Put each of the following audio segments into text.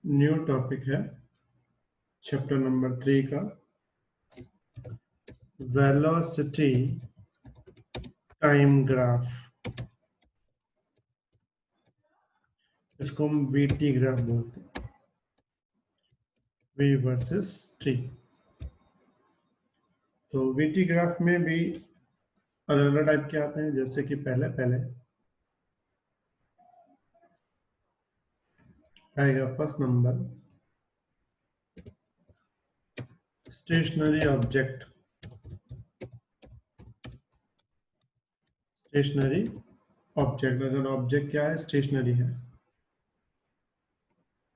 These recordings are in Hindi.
न्यू टॉपिक है चैप्टर नंबर 3 का वेलोसिटी टाइम ग्राफ। इसको हम वीटी ग्राफ बोलते हैं, वी वर्सेस टी। तो वीटी ग्राफ में भी अलग अलग टाइप के आते हैं, जैसे कि पहले आएगा first number stationary object. Stationary object, अगर ऑब्जेक्ट क्या है, स्टेशनरी है।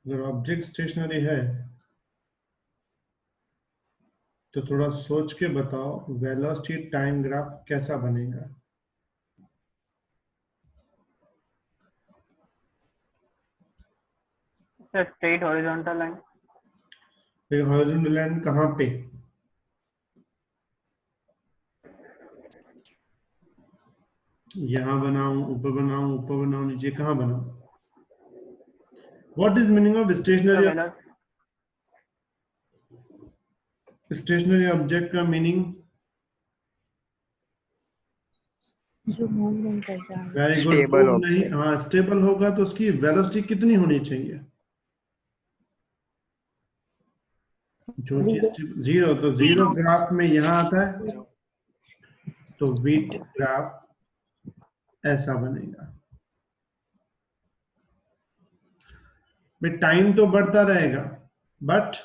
अगर ऑब्जेक्ट स्टेशनरी है तो थोड़ा सोच के बताओ वेलोसिटी टाइम ग्राफ कैसा बनेगा। Straight horizontal line. Horizontal line कहाँ पे? यहाँ बनाऊं, ऊपर बनाऊं, ऊपर बनाऊं, नीचे, कहाँ बनाऊं? What is meaning of stationary object का मीनिंग? जो मूव नहीं करता। Very good. स्टेबल मूव नहीं, हाँ स्टेबल होगा तो उसकी वेलोसिटी कितनी होनी चाहिए? जो चीज जीरो, तो जीरो ग्राफ में यहाँ आता है तो वीट ग्राफ ऐसा बनेगा। में टाइम तो बढ़ता रहेगा बट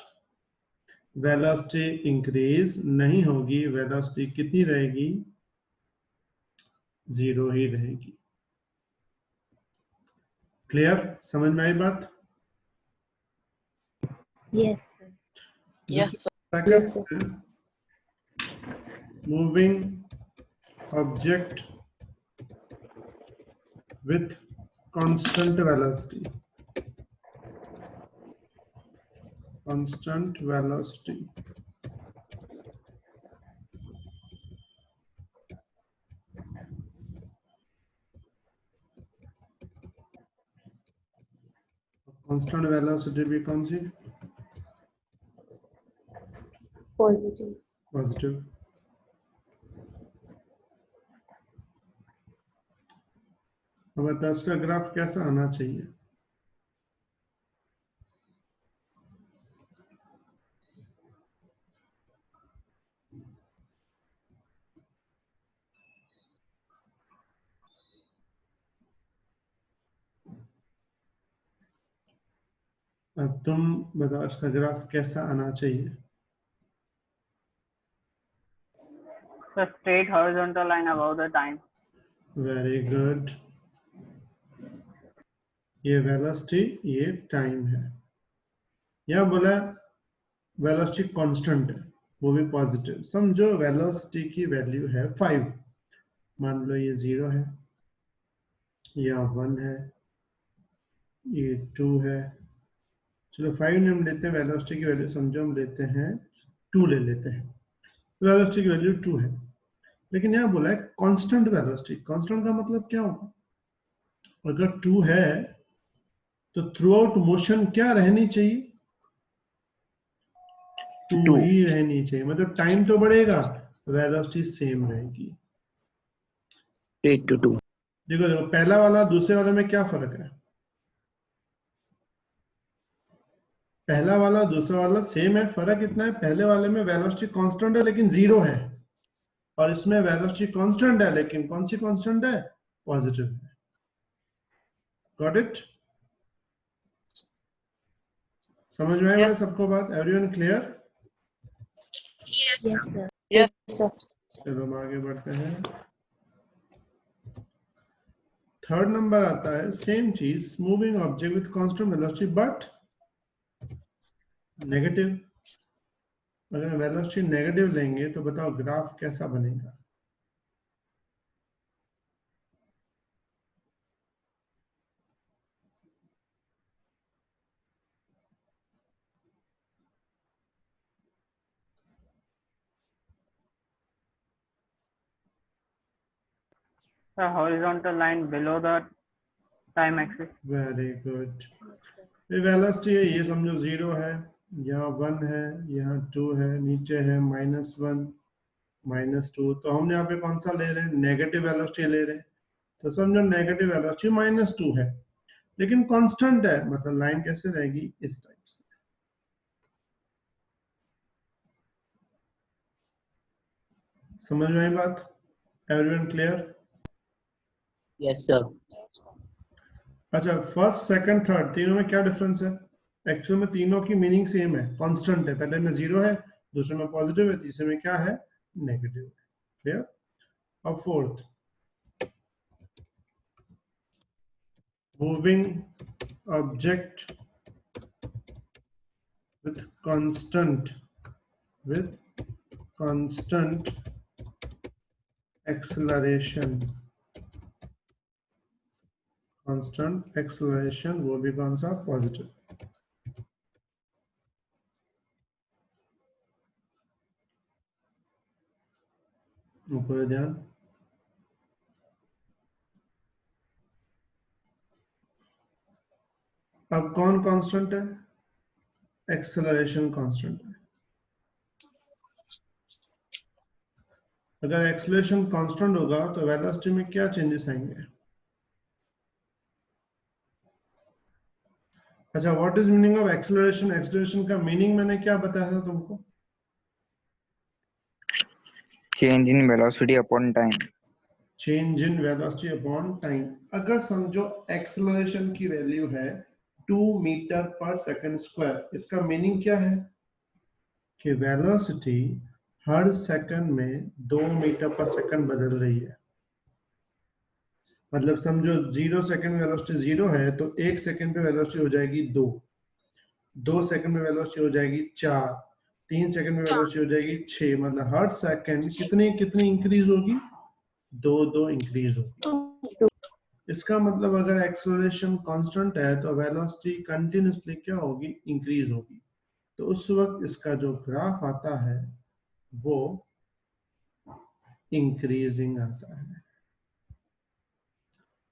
वेलोसिटी इंक्रीज नहीं होगी। वेलोसिटी कितनी रहेगी? जीरो ही रहेगी। क्लियर? समझ में आई बात? Yes yes second, moving object with constant velocity. Constant velocity. Constant velocity भी कौन सी? पॉजिटिव। पॉजिटिव। अब बताओ इसका ग्राफ कैसा आना चाहिए? अब तुम बताओ इसका ग्राफ कैसा आना चाहिए? Straight horizontal line about the time. Very good. ये वेलोसिटी, ये टाइम है। यह बोला वेलोसिटी कांस्टेंट है, वो भी पॉजिटिव। समझो वेलोसिटी की वैल्यू है 5, मान लो ये 0 है, या 1 है, ये 2 है। चलो 5 ने हम लेते हैं वेलोसिटी की वैल्यू, समझो हम लेते हैं 2 ले लेते हैं, वेलोसिटी की वैल्यू 2 है। लेकिन यहाँ बोला है कांस्टेंट वेलोसिटी। कांस्टेंट का मतलब क्या होगा? अगर 2 है तो थ्रू आउट मोशन क्या रहनी चाहिए? 2 ही रहनी चाहिए। मतलब टाइम तो बढ़ेगा, वेलोसिटी सेम रहेगी। 8 to 2। देखो देखो, पहला वाला दूसरे वाले में क्या फर्क है? पहला वाला दूसरा वाला सेम है, फर्क इतना है पहले वाले में वेलोसिटी कांस्टेंट है लेकिन 0 है, और इसमें वेलोसिटी कांस्टेंट है लेकिन कौन सी कांस्टेंट है? पॉजिटिव है। Got it? समझ में आया सबको बात? Everyone clear? Yes sir. Yes चलो हम आगे बढ़ते हैं। थर्ड नंबर आता है सेम चीज, moving object with constant velocity but negative. अगर वेलोसिटी नेगेटिव लेंगे तो बताओ ग्राफ कैसा बनेगा? the horizontal line below the time axis. Very good. Velocity है, ये समझो 0 है, यहाँ 1 है, यहाँ 2 है, नीचे है -1 -2। तो हम यहाँ पे कौन सा ले रहे हैं? नेगेटिव वेलोसिटी ले रहे हैं। तो समझो नेगेटिव वेलोसिटी -2 है, लेकिन कांस्टेंट है, मतलब लाइन कैसे रहेगी? इस टाइप से। समझ में आई बात? Everyone clear? Yes, sir. अच्छा, फर्स्ट सेकंड थर्ड तीनों में क्या डिफरेंस है? एक्चुअल में तीनों की मीनिंग सेम है, कांस्टेंट है। पहले में 0 है, दूसरे में पॉजिटिव है, तीसरे में क्या है? नेगेटिव है। क्लियर? अब fourth, moving object with constant acceleration, constant acceleration, वो भी कौन सा? पॉजिटिव। ऊपर ध्यान। अब कौन कांस्टेंट है? एक्सेलरेशन कांस्टेंट है। अगर एक्सेलरेशन कांस्टेंट होगा तो वेलोसिटी में क्या चेंजेस आएंगे? अच्छा, what is meaning of acceleration? Acceleration का मीनिंग मैंने क्या बताया था तुमको? Change in velocity upon time. Change in velocity upon time. अगर समझो एक्सेलरेशन की वैल्यू है 2 मीटर पर सेकंड स्क्वायर, इसका मीनिंग क्या है? कि वेलोसिटी हर सेकंड में 2 मीटर पर सेकंड बदल रही है। मतलब समझो 0 सेकंड में वेलोसिटी 0 है, तो 1 सेकंड पे वेलोसिटी हो जाएगी 2 सेकंड में वेलोसिटी हो जाएगी 4, 3 सेकंड में वेलोसिटी हो जाएगी 6। मतलब हर सेकंड कितनी कितनी इंक्रीज होगी? 2 इंक्रीज होगी। इसका मतलब अगर एक्सेलरेशन कांस्टेंट है तो वेलोसिटी कंटिन्यूअसली क्या होगी? इंक्रीज होगी। तो उस वक्त इसका जो ग्राफ आता है वो इंक्रीजिंग आता है।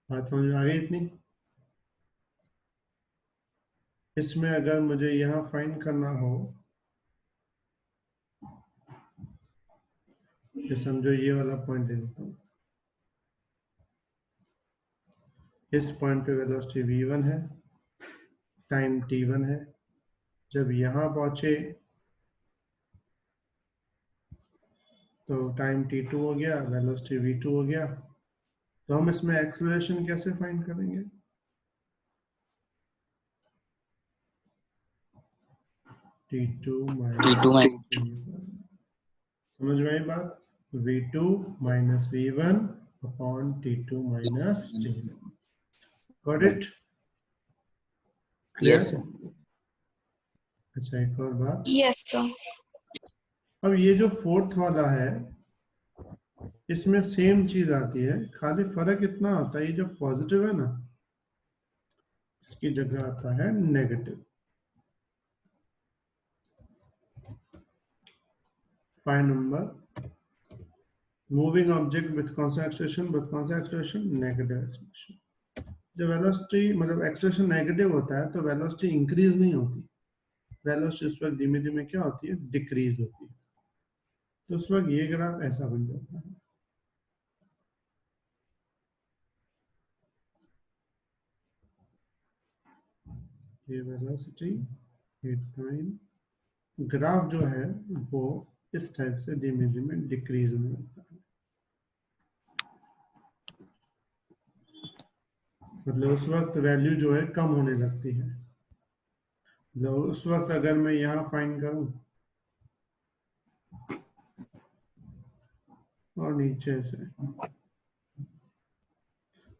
बात समझ में आ गई इतनी? इसमें अगर मुझे यहाँ फाइंड करना हो, तो समझो ये वाला पॉइंट ले लेता हूँ। इस पॉइंट पे वेलोसिटी v1 है, टाइम t1 है। जब यहाँ पहुंचे तो टाइम t2 हो गया, वेलोसिटी v2 हो गया। तो हम इसमें एक्सेलरेशन कैसे फाइंड करेंगे? t2 T2 minus समझ में आई बात? v2 minus v1 upon t2 minus t1। Got it? Yes, sir. अच्छा, एक और बात। Yes, sir. अब ये जो फोर्थ वाला है, इसमें सेम चीज आती है, खाली फर्क इतना होता है, ये जो पॉजिटिव है ना, इसकी जगह आता है negative. Find number, moving object with constant acceleration, with constant acceleration, negative acceleration. जब वेलोसिटी मतलब एक्सेलरेशन नेगेटिव होता है तो वेलोसिटी इंक्रीज नहीं होती, वेलोसिटी उस वक्त धीमे धीमे क्या होती है? डिक्रीज होती है। तो उस वक्त ये ग्राफ ऐसा बन जाता है। ये वेलोसिटी, ये टाइम, ग्राफ जो है वो इस टाइप से धीमे धीमे डिक्रीज होने लगता है। मतलब उस वक्त वैल्यू जो है कम होने लगती है। मतलब उस वक्त अगर मैं यहाँ फाइंड करूं और नीचे से,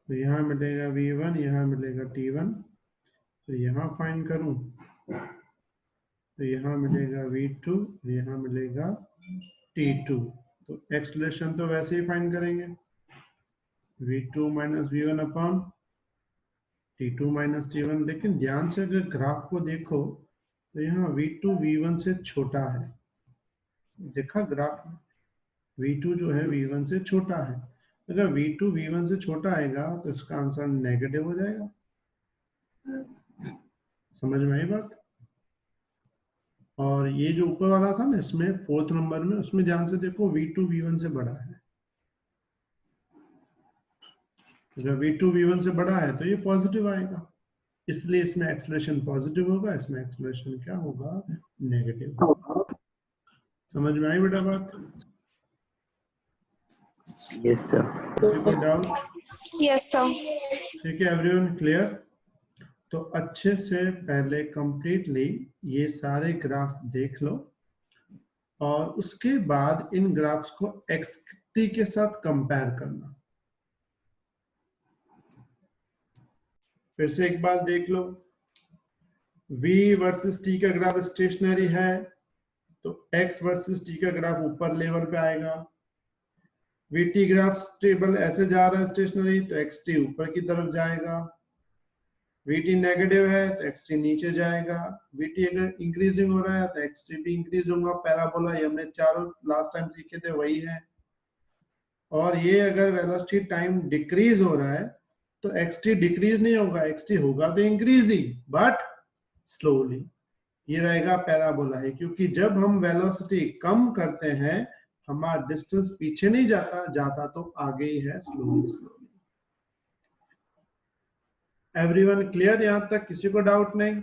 तो यहाँ मिलेगा v1, यहाँ मिलेगा t1। तो यहाँ फाइंड करूं तो यहाँ मिलेगा v2, यहाँ मिलेगा t2। तो एक्सेलरेशन तो वैसे ही फाइंड करेंगे, v2 minus v1 upon t2 minus t1। लेकिन ध्यान से अगर ग्राफ को देखो तो यहाँ v2 v1 से छोटा है। देखा ग्राफ में, v2 जो है v1 से छोटा है। अगर v2 v1 से छोटा आएगा तो इसका आंसर नेगेटिव हो जाएगा। समझ में आई बात? और ये जो ऊपर वाला था ना, इसमें 4th नंबर में, उसमें ध्यान से देखो V2 V1 से बड़ा है। अगर V2 V1 से बड़ा है तो ये पॉजिटिव आएगा, इसलिए इसमें एक्सप्रेशन पॉजिटिव होगा, इसमें एक्सप्रेशन क्या होगा? नेगेटिव होगा। समझ में आई बेटा बात? Yes, sir. किसी को डाउट? Yes, sir. ठीक है, एवरीवन क्लियर? तो अच्छे से पहले कंप्लीटली ये सारे ग्राफ देख लो और उसके बाद इन ग्राफ्स को xt के साथ कंपेयर करना। फिर से एक बार देख लो, v वर्सेस t का ग्राफ स्टेशनरी है तो x वर्सेस t का ग्राफ ऊपर लेवल पे आएगा। vt ग्राफ स्टेबल ऐसे जा रहा है स्टेशनरी तो xt ऊपर की तरफ जाएगा। vt नेगेटिव है तो xt नीचे जाएगा। vt अगर इंक्रीजिंग हो रहा है तो xt भी इंक्रीज होगा। पैराबोला ये हमने चारों लास्ट टाइम सीखे थे वही है। और ये अगर वेलोसिटी टाइम डिक्रीज हो रहा है तो xt डिक्रीज नहीं होगा, xt होगा तो इंक्रीज ही, बट स्लोली। ये रहेगा पैराबोला है, क्योंकि जब हम वेलोसिटी कम करते हैं हमारा डिस्टेंस पीछे नहीं जाता तो आगे ही है, स्लोली स्लोली। Everyone clear? यहां तक किसी को डाउट नहीं?